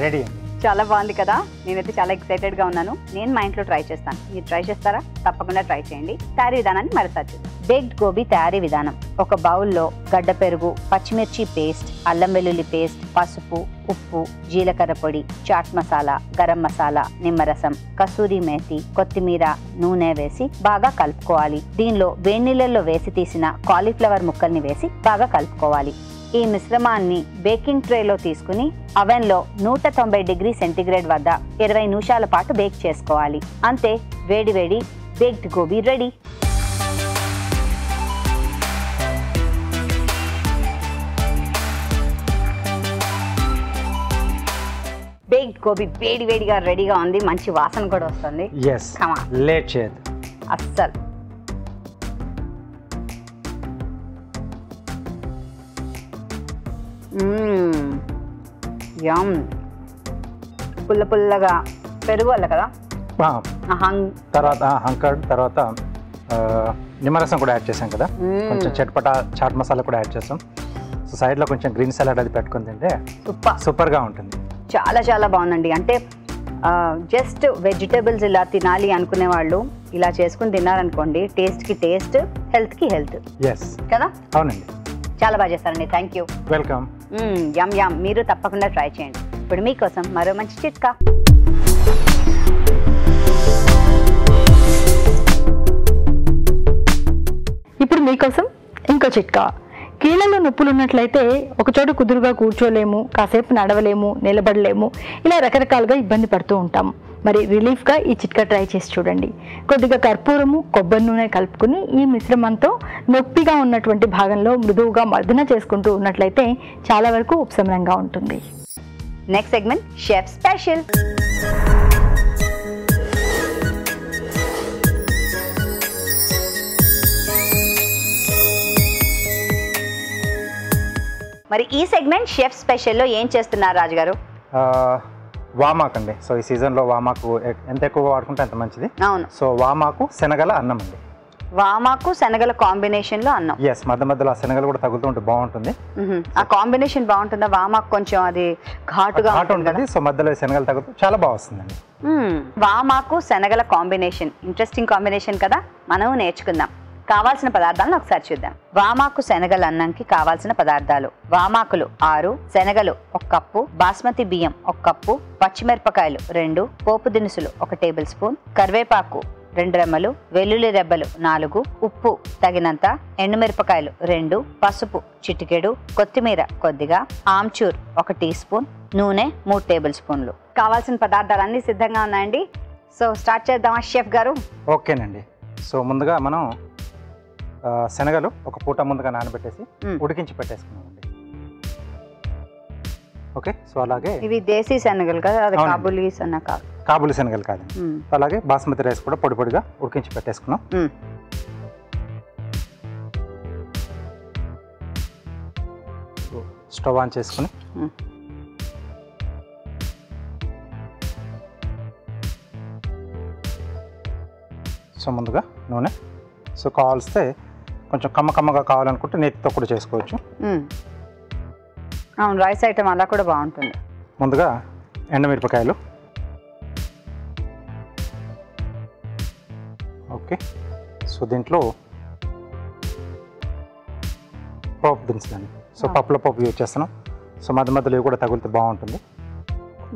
B: ready అండి.
A: చాలా బాగుంది కదా, నేనైతే చాలా ఎక్సైటెడ్గా ఉన్నాను. నేను మా ఇంట్లో ట్రై చేస్తాను, మీరు ట్రై చేస్తారా? తప్పకుండా ట్రై చేయండి. తయారీ విధానాన్ని మరోసారి చూద్దాం. బేక్డ్ గోబీ తయారీ విధానం. ఒక బౌల్లో గడ్డ పెరుగు, పచ్చిమిర్చి పేస్ట్, అల్లం వెల్లుల్లి పేస్ట్, పసుపు, ఉప్పు, జీలకర్ర పొడి, చాట్ మసాలా, గరం మసాలా, నిమ్మరసం, కసూరి మేతి, కొత్తిమీర, నూనె వేసి బాగా కలుపుకోవాలి. దీనిలో వేడి నీళ్ళల్లో వేసి తీసిన కాలీఫ్లవర్ ముక్కల్ని వేసి బాగా కలుపుకోవాలి. ఈ మిశ్రమాన్ని బేకింగ్ ట్రేలో తీసుకుని అవెన్లో 190 డిగ్రీ సెంటీగ్రేడ్ వద్ద 20 నిమిషాల పాటు బేక్ చేసుకోవాలి. అంతే, వేడి వేడి baked gobi ready. Baked gobi వేడి వేడిగా రెడీగా ఉంది, మంచి వాసన కూడా వస్తుంది.
B: ఎస్, లేట్ చేయదు
A: అస్సలు. యమ్, పుల్లగా పెరుగు వల్ల కదా.
B: తర్వాత హంకర్డ్, తర్వాత నిమ్మరసం కూడా యాడ్ చేసాం కదా, కొంచెం చాట్ మసాలా కూడా యాడ్ చేసాం. సో సైడ్లో కొంచెం గ్రీన్ సలాడ్ అది పెట్టుకుని తింటే సూపర్గా ఉంటుంది.
A: చాలా చాలా బాగుందండి. అంటే జస్ట్ వెజిటేబుల్స్ ఇలా తినాలి అనుకునే వాళ్ళు ఇలా చేసుకుని తిన్నారనుకోండి, టేస్ట్కి టేస్ట్, హెల్త్కి హెల్త్.
B: ఎస్
A: కదా,
B: అవునండి.
A: చాలా బాగా చేస్తారండి. Thank you.
B: Welcome.
A: M yum, మీరు తప్పకుండా ట్రై చేయండి. ఇప్పుడు మీకోసం మరో మంచి చిట్కా.
C: ఇప్పుడు మీకోసం ఇంకో చిట్కా. కీళ్ళలో నొప్పులు ఉన్నట్లయితే ఒకచోట కుదురుగా కూర్చోలేము, కాసేపు నడవలేము, నిలబడలేము, ఇలా రకరకాలుగా ఇబ్బంది పడుతూ ఉంటాం. మరి రిలీఫ్గా ఈ చిట్కా ట్రై చేసి చూడండి. కొద్దిగా కర్పూరము, కొబ్బరి నూనె కలుపుకుని ఈ మిశ్రమంతో నొప్పిగా ఉన్నటువంటి భాగంలో మృదువుగా మర్దన చేసుకుంటూ ఉన్నట్లయితే చాలా వరకు ఉపశమనంగా ఉంటుంది.
A: Next segment chef special. మరి ఈ సెగ్మెంట్ షెఫ్ స్పెషల్లో ఏం చేస్తున్నారు రాజుగారు?
B: వామాకు అండి. సో ఈ సీజన్లో వామాకు ఎంత ఎక్కువగా వాడుకుంటే అంత మంచిది.
A: అవును.
B: సో వామాకు శనగల అన్నం అండి.
A: వామాకు శనగల కాంబినేషన్లో అన్నం.
B: ఎస్, మధ్యలో ఆ శనగలు కూడా తగులుతూ ఉంటే బాగుంటుంది.
A: ఆ కాంబినేషన్ బాగుంటుందా? వామాకు కొంచెం అది ఘాటుగా
B: ఉంటుంది. సో మధ్యలో శనగలు తగులుతూ చాలా బాగా వస్తుందండి.
A: వామాకు శనగల కాంబినేషన్ ఇంట్రెస్టింగ్ కాంబినేషన్ కదా, మనం నేర్చుకుందాం. కావాల్సిన పదార్థాలను ఒకసారి చూద్దాం. వామాకు శనగల అన్నంకి కావాల్సిన పదార్థాలు: వామాకులు 6, శనగలు 1 కప్పు, బాస్మతి బియ్యం 1 కప్పు, పచ్చిమిరపకాయలు 2, పోపు దినుసులు 1 టేబుల్ స్పూన్, కరివేపాకు 2 రెమ్మలు, వెల్లుల్లి రెబ్బలు 4, ఉప్పు తగినంత, ఎండుమిరపకాయలు 2, పసుపు చిటికెడు, కొత్తిమీర కొద్దిగా, ఆమ్చూర్ 1 టీ స్పూన్, నూనె 3 టేబుల్ స్పూన్లు. కావాల్సిన పదార్థాలు అన్ని సిద్ధంగా ఉన్నాయండి. సో స్టార్ట్ చేద్దామా షెఫ్ గారు?
B: ఓకేనండి. సో ముందుగా మనం శనగలు ఒక పూట ముందుగా నానబెట్టేసి ఉడికించి పెట్టేసుకున్నామండి. ఓకే, సో అలాగే
A: ఇవి దేశీ శనగలు కదా, అది కాబూలీ శనగ కాదు.
B: కాబూలీ శనగలు కాదు. అలాగే బాస్మతి రైస్ కూడా పొడి పొడిగా ఉడికించి పెట్టేసుకున్నాం. స్టవ్ ఆన్ చేసుకుని సో ముందుగా నూనె, సో కావాల్స్తే కొంచెం కమ్మగా కావాలనుకుంటే నెత్తితో కూడా చేసుకోవచ్చు.
A: అవును, రైస్ ఐటమ్ అలా కూడా బాగుంటుంది.
B: ముందుగా ఎండుమిరపకాయలు. ఓకే, సో దీంట్లో పోపు దినుసులండి. సో పప్పులో పప్పు యూజ్ చేస్తున్నాం. సో మధ్యలో ఇవి కూడా తగిలితే బాగుంటుంది.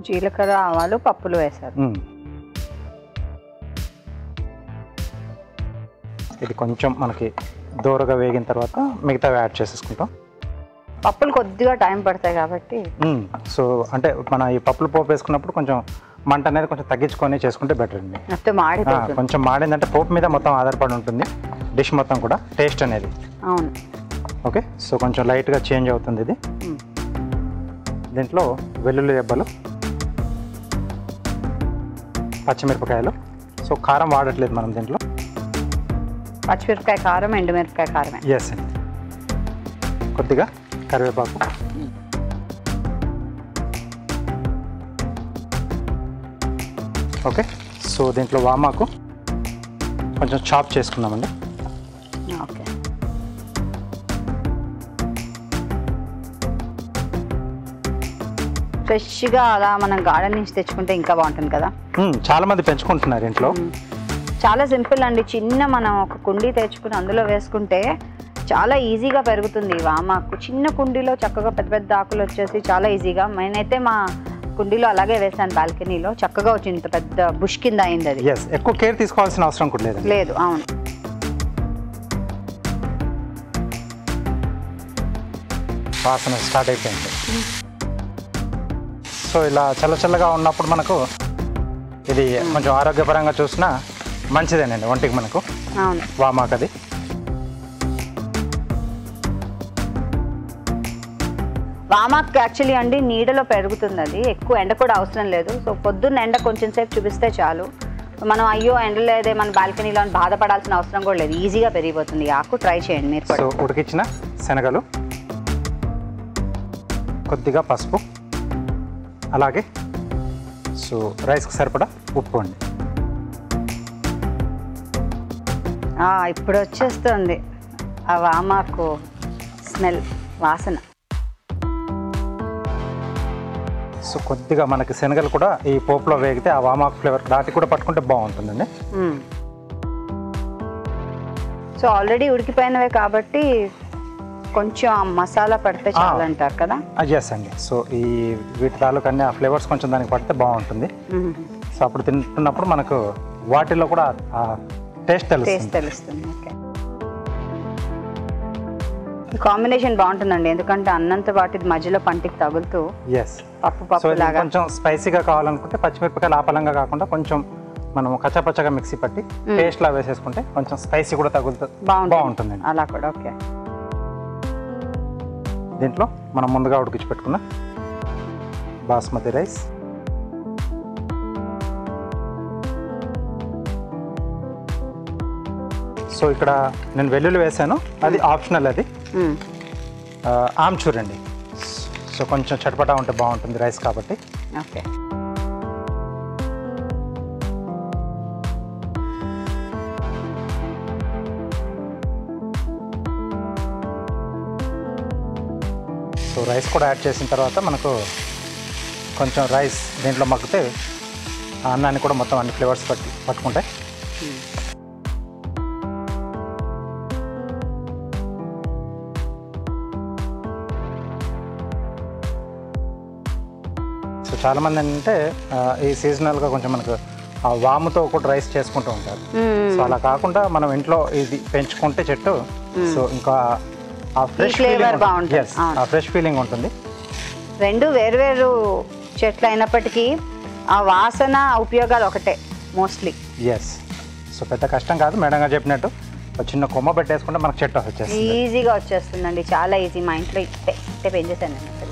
A: జీలకర్ర, ఆవాలు, పప్పులు వేశారు.
B: ఇది కొంచెం మనకి దూరగా వేగిన తర్వాత మిగతావి యాడ్ చేసేసుకుంటాం.
A: పప్పులు కొద్దిగా టైం పడతాయి కాబట్టి.
B: సో అంటే మన ఈ పప్పులు పోపు వేసుకున్నప్పుడు కొంచెం మంట అనేది కొంచెం తగ్గించుకొని చేసుకుంటే బెటర్ అండి.
A: మొత్తం మాడిపోతుంది.
B: కొంచెం మాడిందంటే పోపు మీద మొత్తం ఆధారపడి ఉంటుంది డిష్ మొత్తం కూడా టేస్ట్ అనేది.
A: అవును.
B: ఓకే, సో కొంచెం లైట్గా చేంజ్ అవుతుంది ఇది. దీంట్లో వెల్లుల్లి రెబ్బలు, పచ్చిమిరపకాయలు. సో కారం వాడట్లేదు మనం దీంట్లో.
A: పచ్చిమిరపకాయ కారం, ఎండుమిరపకాయ కారమే.
B: ఎస్ అండి. కొద్దిగా కరివేపాకు, ఓకే. సో దీంట్లో వామాకు కొంచెం చాప్ చేసుకుందామండి.
A: ఓకే. ఫ్రెష్గా అలా మనం గార్డెన్ నుంచి తెచ్చుకుంటే ఇంకా బాగుంటుంది కదా.
B: చాలా మంది పెంచుకుంటున్నారు ఇంట్లో.
A: చాలా సింపుల్ అండి. చిన్న మనం ఒక కుండీ తెచ్చుకుని అందులో వేసుకుంటే చాలా ఈజీగా పెరుగుతుంది వామాకు. చిన్న కుండీలో చక్కగా పెద్ద పెద్ద ఆకులు వచ్చేసి చాలా ఈజీగా. నేనైతే మా కుండీలో అలాగే వేసాను, బాల్కనీలో. చక్కగా వచ్చింది, ఇంత పెద్ద బుష్ కింద అయింది అది.
B: ఎక్కువ కేర్ తీసుకోవాల్సిన అవసరం కూడా లేదు.
A: లేదు, అవును.
B: వాసన స్టార్ట్ అయిపోయింది. సో ఇలా చల్లచల్లగా ఉన్నప్పుడు మనకు ఇది కొంచెం ఆరోగ్యపరంగా చూసినా మంచిదేనండి ఒంటికి మనకు.
A: అవును.
B: వామాకు అది.
A: వామాకు యాక్చువల్లీ అండి నీడలో పెరుగుతుంది, అది ఎక్కువ ఎండ కూడా అవసరం లేదు. సో పొద్దున్న ఎండ కొంచెం సేపు చూపిస్తే చాలు. మనం అయ్యో ఎండ లేదే మన బాల్కనీలో అని బాధపడాల్సిన అవసరం కూడా లేదు, ఈజీగా పెరిగిపోతుంది. ఈ ఆకు ట్రై చేయండి మీరు.
B: సో ఉడికించిన శనగలు, కొద్దిగా పసుపు, అలాగే సో రైస్కి సరిపడా ఉప్పు అండి.
A: ఇప్పుడు వచ్చేస్తుంది ఆ వామాకు స్మెల్, వాసన.
B: సో కొద్దిగా మనకి శనగలు కూడా ఈ పోపులో వేగితే ఆ వామాకు ఫ్లేవర్ దాటి కూడా పట్టుకుంటే బాగుంటుందండి.
A: సో ఆల్రెడీ ఉడికిపోయినవే కాబట్టి కొంచెం మసాలా పడితే చాలంటారు కదా.
B: ఎస్ అండి. సో ఈ వీటి తాలూకు అన్ని ఆ ఫ్లేవర్స్ కొంచెం దానికి పడితే బాగుంటుంది. సో అప్పుడు తింటున్నప్పుడు మనకు వాటిలో కూడా ఆ టేస్ట్
A: తెలుస్తుంది. ఓకే, ఈ కాంబినేషన్ బాగుంటుందండి, ఎందుకంటే అన్నంత వాటి మధ్యలో పంటికి తగులుతూ పప్పు లాగా.
B: కొంచెం స్పైసీగా కావాలనుకుంటే పచ్చిమిరపకాయలు ఆపలంగా కాకుండా కొంచెం మనం కచ్చాపచ్చగా మిక్సీ పట్టి పేస్ట్ లా వేసేసుకుంటే కొంచెం స్పైసీ కూడా తగులుతూ బాగుంటుంది
A: అలా కూడా. ఓకే,
B: దీంట్లో మనం ముందుగా ఉడికించి పెట్టుకున్న బాస్మతి రైస్, సో ఇక్కడ నేను వెల్లుల్లి వేసాను, అది ఆప్షనల్. అది ఆమ్చూర్ అండి. సో కొంచెం చటపటా ఉంటే బాగుంటుంది రైస్ కాబట్టి.
A: ఓకే,
B: సో రైస్ కూడా యాడ్ చేసిన తర్వాత మనకు కొంచెం రైస్ దీంట్లో మగ్గితే ఆ అన్నాన్ని కూడా మొత్తం అన్ని ఫ్లేవర్స్ పట్టుకుంటాయి. సో చాలామంది ఏంటంటే ఈ సీజనల్గా కొంచెం మనకు ఆ వాముతో కూడా రైస్ చేసుకుంటూ ఉంటారు. సో అలా కాకుండా మనం ఇంట్లో ఇది పెంచుకుంటే చెట్టు, సో ఇంకా ఆ ఫ్రెష్ ఫీలింగ్ ఉంటుంది.
A: రెండు వేరు చెట్లు అయినప్పటికీ ఆ వాసన ఉపయోగాలు ఒకటే మోస్ట్లీ.
B: ఎస్. సో పెద్ద కష్టం కాదు, మేడం గారు చెప్పినట్టు చిన్న కొమ్మ పెట్టేసుకుంటే మనకు చెట్టు వచ్చేస్తుంది,
A: ఈజీగా వచ్చేస్తుందండి. చాలా ఈజీ. మా ఇంట్లో ఇట్టే పెంచేసాను అసలు.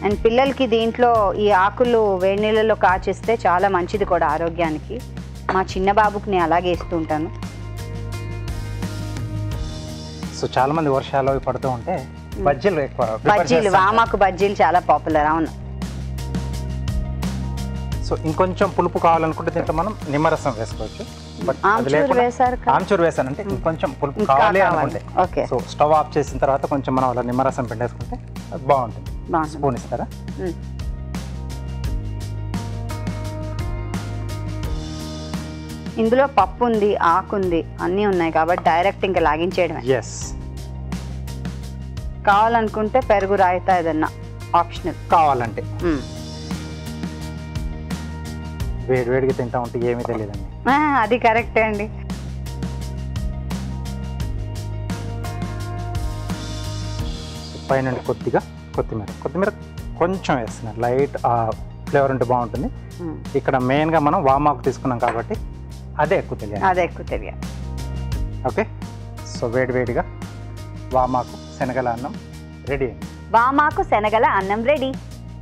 A: అండ్ పిల్లలకి దీంట్లో ఈ ఆకులు వేడి నీళ్ళలో కాచిస్తే చాలా మంచిది కూడా ఆరోగ్యానికి. మా చిన్న బాబుకి నేను అలాగే ఇస్తూ ఉంటాను.
B: సో చాలా మంది వర్షాలు అవి పడుతూ ఉంటే బజ్జీలు ఎక్కువ,
A: బజ్జీలు, వామాకు బజ్జీలు చాలా పాపులర్. అవును.
B: సో ఇంకొంచెం పులుపు కావాలనుకుంటే దీంట్లో మనం నిమ్మరసం వేసుకోవచ్చు. బట్ ఆమ్చూర్ వేసానంటే ఇంకొంచెం పులుపు కావాలి అనుకుంటే సో స్టవ్ ఆఫ్ చేసిన తర్వాత కొంచెం మనం అలా నిమ్మరసం పిండేసుకుంటే అది బాగుంటుంది. స్పూన్ ఇస్తారా?
A: ఇందులో పప్పు ఉంది, ఆకు ఉంది, అన్నీ ఉన్నాయి కాబట్టి డైరెక్ట్ ఇంకా లాగించేయడమే.
B: ఎస్.
A: కావాలనుకుంటే పెరుగు రాయితా ఏదన్నా ఆప్షనల్
B: కావాలంటే. వేడివేడిగా తింటా ఉంటే ఏమీ తెలియదండి.
A: అది కరెక్టే అండి.
B: పైన కొద్దిగా కొత్తిమీర కొంచెం వేస్తున్నాను, లైట్ ఫ్లేవర్ ఉంటే బాగుంటుంది. ఇక్కడ మెయిన్గా మనం వామాకు తీసుకున్నాం కాబట్టి అదే ఎక్కువ తెలియాలి. ఓకే, సో వేడిగా వామాకు శనగల అన్నం రెడీ.
A: వామాకు శనగల అన్నం రెడీ.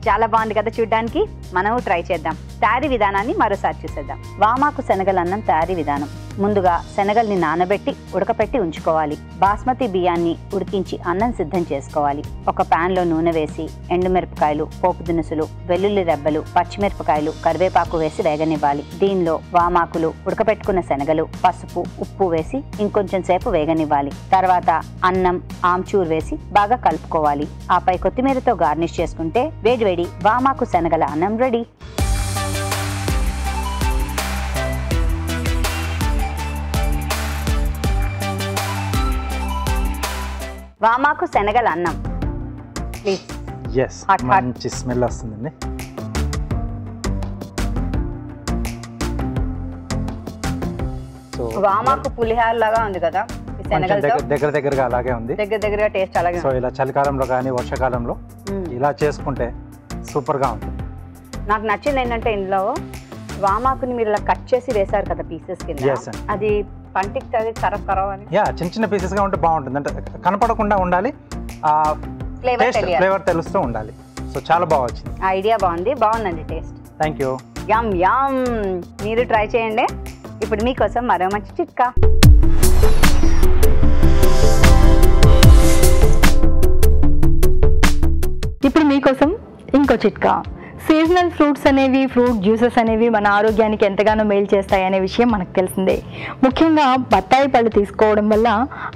A: చాలా బాగుంది కదా చూడ్డానికి. మనం ట్రై చేద్దాం. తయారీ విధానాన్ని మరోసారి చూసేద్దాం. వామాకు శనగల అన్నం తయారీ విధానం. ముందుగా శనగల్ని నానబెట్టి ఉడకపెట్టి ఉంచుకోవాలి. బాస్మతి బియ్యాన్ని ఉడికించి అన్నం సిద్ధం చేసుకోవాలి. ఒక పాన్ లో నూనె వేసి ఎండుమిరపకాయలు, పోపు దినుసులు, వెల్లుల్లి రెబ్బలు, పచ్చిమిరపకాయలు, కరివేపాకు వేసి వేగనివ్వాలి. దీనిలో వామాకులు, ఉడకపెట్టుకున్న శనగలు, పసుపు, ఉప్పు వేసి ఇంకొంచెం సేపు వేగనివ్వాలి. తర్వాత అన్నం, ఆమ్చూర్ వేసి బాగా కలుపుకోవాలి. ఆపై కొత్తిమీరతో గార్నిష్ చేసుకుంటే వేడివేడి వామాకు శనగల అన్నం రెడీ. వామాకు శనగల అన్నం ప్లీజ్.
B: ఎస్, మంచి స్మెల్ వస్తుందండి. సో
A: వామాకు పులిహార లాగా ఉంది కదా,
B: దగ్గరగా అలాగే ఉంది.
A: దగ్గరగా టేస్ట్ అలాగే.
B: సో ఇలా చలికాలంలో కానీ వర్షాకాలంలో ఇలా చేసుకుంటే సూపర్ గా ఉంటుంది.
A: నాకు నచ్చింది ఏంటంటే ఇందులో వామాకుని మీరు ఇలా కట్ చేసి వేశారు కదా పీసెస్ కింద, అది పంటికి తగిలి కరవ్ అని.
B: చిన్న పీసెస్ గా ఉంటే బాగుంటుంది. అంటే కనపడకుండా ఉండాలి, ఫ్లేవర్ తెలుస్తూ ఉండాలి. సో చాలా బాగా వచ్చింది.
A: ఐడియా బాగుందండి taste.
B: Thank you.
A: Yum yum. మీరు ట్రై చేయండి. ఇప్పుడు మీకోసం మరో మంచి చిట్కా.
C: ఇప్పుడు మీకోసం ఇంకో చిట్కా. సీజనల్ ఫ్రూట్స్ అనేవి, ఫ్రూట్ జ్యూసెస్ అనేవి మన ఆరోగ్యానికి ఎంతగానో మేలు చేస్తాయి అనే విషయం మనకు తెలిసిందే. ముఖ్యంగా బత్తాయి పళ్ళు తీసుకోవడం వల్ల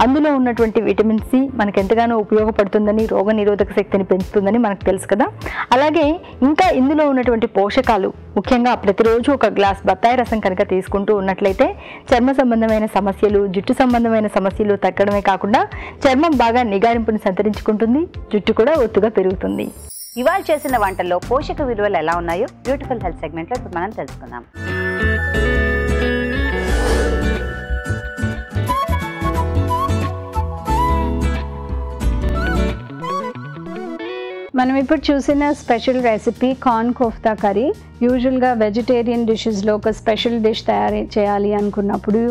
C: అందులో ఉన్నటువంటి విటమిన్ సి మనకు ఎంతగానో ఉపయోగపడుతుందని, రోగ నిరోధక శక్తిని పెంచుతుందని మనకు తెలుసు కదా. అలాగే ఇంకా ఇందులో ఉన్నటువంటి పోషకాలు, ముఖ్యంగా ప్రతిరోజు ఒక గ్లాస్ బత్తాయి రసం కనుక తీసుకుంటూ ఉన్నట్లయితే చర్మ సంబంధమైన సమస్యలు, జుట్టు సంబంధమైన సమస్యలు తగ్గడమే కాకుండా చర్మం బాగా నిగారింపుని సంతరించుకుంటుంది, జుట్టు కూడా ఒత్తుగా పెరుగుతుంది.
A: ఇవాళ చేసిన వంటల్లో పోషక విలువలు ఎలా ఉన్నాయో బ్యూటిఫుల్ హెల్త్ సెగ్మెంట్ లో ఇప్పుడు మనం తెలుసుకుందాం.
F: మనం ఇప్పుడు చూసిన special recipe corn kofta curry. యూజువల్గా వెజిటేరియన్ డిషెస్లో ఒక స్పెషల్ డిష్ తయారు చేయాలి అనుకున్నప్పుడు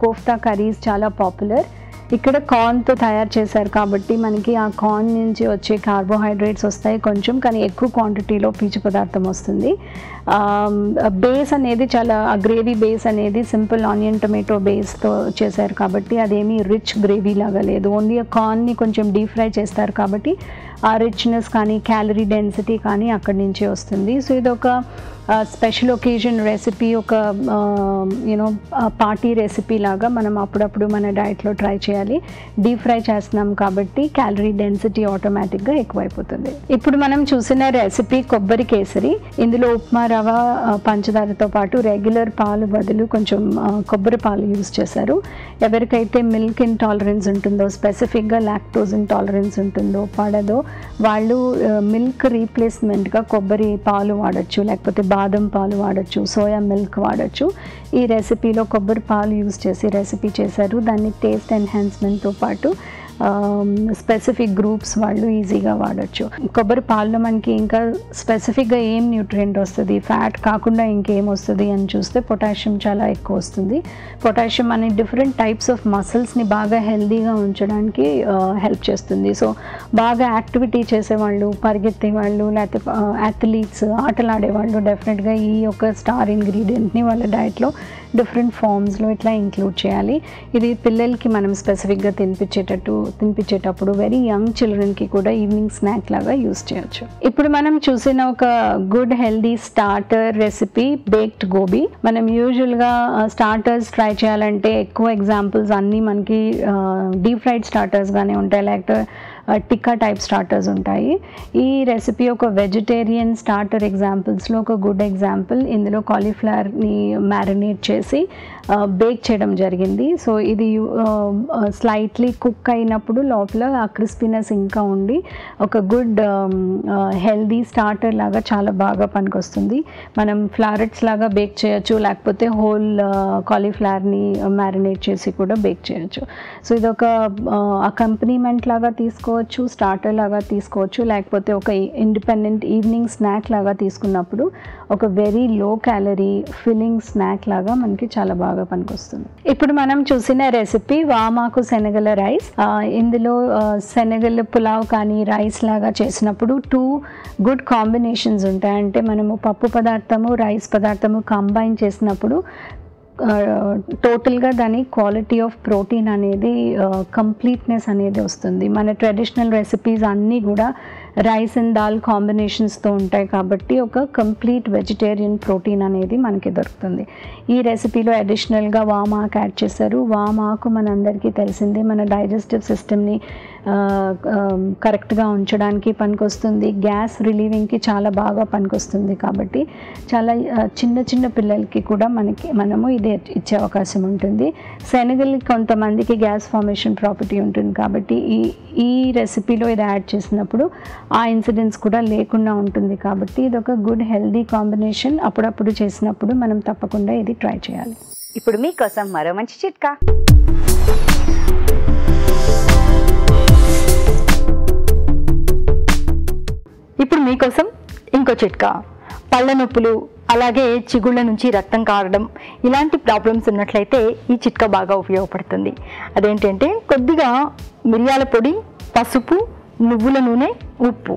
F: కోఫ్తా కర్రీస్ చాలా పాపులర్. ఇక్కడ కార్న్తో తయారు చేశారు కాబట్టి మనకి ఆ కార్న్ నుంచి వచ్చే కార్బోహైడ్రేట్స్ వస్తాయి కొంచెం, కానీ ఎక్కువ క్వాంటిటీలో పీచు పదార్థం వస్తుంది. బేస్ అనేది చాలా, ఆ గ్రేవీ బేస్ అనేది సింపుల్ ఆనియన్ టొమాటో బేస్తో చేశారు కాబట్టి అదేమీ రిచ్ గ్రేవీ లాగా లేదు. ఓన్లీ ఆ కార్న్ని కొంచెం డీప్ ఫ్రై చేస్తారు కాబట్టి ఆ రిచ్నెస్ కానీ క్యాలరీ డెన్సిటీ కానీ అక్కడి నుంచే వస్తుంది. సో ఇది ఒక స్పెషల్ ఒకేజన్ రెసిపీ, ఒక పార్టీ రెసిపీ లాగా మనం అప్పుడప్పుడు మన డైట్లో ట్రై చేయాలి. డీప్ ఫ్రై చేస్తున్నాం కాబట్టి క్యాలరీ డెన్సిటీ ఆటోమేటిక్గా ఎక్కువైపోతుంది. ఇప్పుడు మనం చూసిన రెసిపీ కొబ్బరి కేసరి. ఇందులో ఉప్మా రవ, పంచదారతో పాటు రెగ్యులర్ పాలు బదులు కొంచెం కొబ్బరి పాలు యూజ్ చేశారు. ఎవరికైతే మిల్క్ ఇంటాలరెన్స్ ఉంటుందో, స్పెసిఫిక్గా లాక్టోజ్ ఇంటాలరెన్స్ ఉంటుందో, పడదో, వాళ్ళు మిల్క్ రీప్లేస్మెంట్గా కొబ్బరి పాలు వాడచ్చు, లేకపోతే బాదం పాలు వాడచ్చు, సోయా మిల్క్ వాడచ్చు. ఈ రెసిపీలో కొబ్బరి పాలు యూజ్ చేసి రెసిపీ చేశారు. దాన్ని టేస్ట్ ఎన్హాన్స్మెంట్తో పాటు స్పెసిఫిక్ గ్రూప్స్ వాళ్ళు ఈజీగా వాడచ్చు. కొబ్బరి పాలలో మనకి ఇంకా స్పెసిఫిక్గా ఏం న్యూట్రియంట్ వస్తుంది, ఫ్యాట్ కాకుండా ఇంకేం వస్తుంది అని చూస్తే పొటాషియం చాలా ఎక్కువ వస్తుంది. పొటాషియం అనే డిఫరెంట్ టైప్స్ ఆఫ్ మసిల్స్ని బాగా హెల్దీగా ఉంచడానికి హెల్ప్ చేస్తుంది. సో బాగా యాక్టివిటీ చేసేవాళ్ళు, పరిగెత్తే వాళ్ళు, లేకపోతే అథ్లీట్స్, ఆటలాడేవాళ్ళు డెఫినెట్గా ఈ యొక్క స్టార్ ఇంగ్రీడియంట్ని వాళ్ళ డైట్లో డిఫరెంట్ ఫార్మ్స్లో ఇట్లా ఇంక్లూడ్ చేయాలి. ఇది పిల్లలకి మనం స్పెసిఫిక్గా తినిపించేటప్పుడు వెరీ యంగ్ చిల్డ్రన్కి కూడా ఈవినింగ్ స్నాక్ లాగా యూస్ చేయొచ్చు. ఇప్పుడు మనం చూసిన ఒక good healthy starter recipe baked gobi. మనం యూజువల్గా స్టార్టర్స్ ట్రై చేయాలంటే ఎక్కువ ఎగ్జాంపుల్స్ అన్నీ మనకి డీప్ ఫ్రైడ్ స్టార్టర్స్గానే ఉంటాయి, లేకపోతే టిక్కా టైప్ స్టార్టర్స్ ఉంటాయి. ఈ రెసిపీ ఒక వెజిటేరియన్ స్టార్టర్ ఎగ్జాంపుల్స్లో ఒక గుడ్ ఎగ్జాంపుల్. ఇందులో కాలీఫ్లవర్ని మ్యారినేట్ చేసి బేక్ చేయడం జరిగింది. సో ఇది స్లైట్లీ కుక్ అయినప్పుడు లోపల ఆ క్రిస్పీనెస్ ఇంకా ఉండి ఒక గుడ్ హెల్దీ స్టార్టర్ లాగా చాలా బాగా పనికొస్తుంది. మనం ఫ్లారెట్స్ లాగా బేక్ చేయొచ్చు, లేకపోతే హోల్ కాలీఫ్లవర్ని మ్యారినేట్ చేసి కూడా బేక్ చేయొచ్చు. సో ఇది ఒక అకంపెనీమెంట్ లాగా తీసుకోవచ్చు, తీసుకోవచ్చు, స్టార్టర్ లాగా తీసుకోవచ్చు, లేకపోతే ఒక ఇండిపెండెంట్ ఈవినింగ్ స్నాక్ లాగా తీసుకున్నప్పుడు ఒక very low calorie filling snack లాగా మనకి చాలా బాగా పనికొస్తుంది. ఇప్పుడు మనం చూసిన రెసిపీ వామాకు శనగల రైస్. ఇందులో శనగల పులావ్ కానీ రైస్ లాగా చేసినప్పుడు 2 గుడ్ కాంబినేషన్స్ ఉంటాయి. అంటే మనము పప్పు పదార్థము రైస్ పదార్థము కంబైన్ చేసినప్పుడు టోటల్గా దాని క్వాలిటీ ఆఫ్ ప్రోటీన్ అనేది కంప్లీట్నెస్ అనేది వస్తుంది. మన ట్రెడిషనల్ రెసిపీస్ అన్నీ కూడా రైస్ అండ్ దాల్ కాంబినేషన్స్తో ఉంటాయి కాబట్టి ఒక కంప్లీట్ వెజిటేరియన్ ప్రోటీన్ అనేది మనకి దొరుకుతుంది. ఈ రెసిపీలో అడిషనల్గా వామాకు యాడ్ చేశారు. వామాకు మనందరికీ తెలిసిందే, మన డైజెస్టివ్ సిస్టమ్ని కరెక్ట్గా ఉంచడానికి పనికొస్తుంది, గ్యాస్ రిలీవింగ్కి చాలా బాగా పనికొస్తుంది. కాబట్టి చాలా చిన్న చిన్న పిల్లలకి కూడా మనము ఇది ఇచ్చే అవకాశం ఉంటుంది. శనగలకి కొంతమందికి గ్యాస్ ఫార్మేషన్ ప్రాపర్టీ ఉంటుంది కాబట్టి ఈ రెసిపీలో ఇది యాడ్ చేసినప్పుడు ఆ ఇన్సిడెంట్స్ కూడా లేకుండా ఉంటుంది. కాబట్టి ఇది ఒక గుడ్ హెల్దీ కాంబినేషన్. అప్పుడప్పుడు చేసినప్పుడు మనం తప్పకుండా ఇది ట్రై చేయాలి.
A: ఇప్పుడు మీకోసం మరో మంచి చిట్కా.
C: ఇప్పుడు మీకోసం ఇంకో చిట్కా. పళ్ళ నొప్పులు అలాగే చిగుళ్ళ నుంచి రక్తం కారడం ఇలాంటి ప్రాబ్లమ్స్ ఉన్నట్లయితే ఈ చిట్కా బాగా ఉపయోగపడుతుంది. అదేంటంటే కొద్దిగా మిరియాల పొడి, పసుపు, నువ్వుల నూనె, ఉప్పు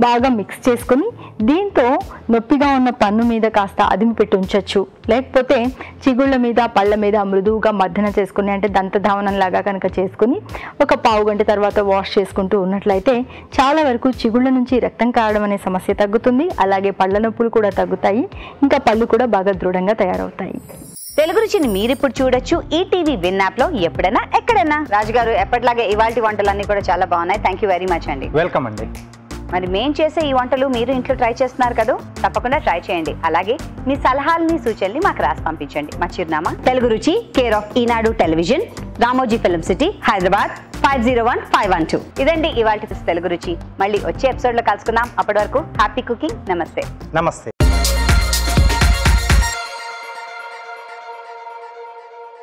C: బాగా మిక్స్ చేసుకొని దీంతో నొప్పిగా ఉన్న పన్ను మీద కాస్త అదిమి పెట్టి ఉంచవచ్చు. లేకపోతే చిగుళ్ళ మీద పళ్ళ మీద మృదువుగా మర్దన చేసుకుని అంటే దంతధావనం లాగా కనుక చేసుకుని ఒక పావు గంట తర్వాత వాష్ చేసుకుంటూ ఉన్నట్లయితే చాలా వరకు చిగుళ్ళ నుంచి రక్తం కారడం అనే సమస్య తగ్గుతుంది. అలాగే పళ్ళ నొప్పులు కూడా తగ్గుతాయి, ఇంకా పళ్ళు కూడా బాగా దృఢంగా తయారవుతాయి.
A: తెలుగు రుచిని మీరిప్పుడు చూడొచ్చు ఈటీవీ విన్ యాప్ లో ఎప్పుడైనా ఎక్కడైనా. రాజుగారు ఎప్పటిలాగే ఇవాల్టి వంటలన్నీ కూడా చాలా బాగున్నాయి. థ్యాంక్ యూ వెరీ మచ్ అండి.
B: వెల్కమ్ అండి.
A: మరి మేం చేసే ఈ వంటలు మీరు ఇంట్లో ట్రై చేస్తున్నారు కదా, తప్పకుండా ట్రై చేయండి. అలాగే మీ సలహాలని సూచనల్ని మాకు రాసి పంపించండి. మా చిరునామా తెలుగు రుచి, care of Eenadu television, Ramoji film city, Hyderabad 501512. ఇదండి ఇవాల్టి తెలుగు రుచి. మళ్ళీ వచ్చే ఎపిసోడ్ లో కలుసుకుందాం. అప్పటి వరకు హ్యాపీ కుకింగ్. నమస్తే.
B: నమస్తే.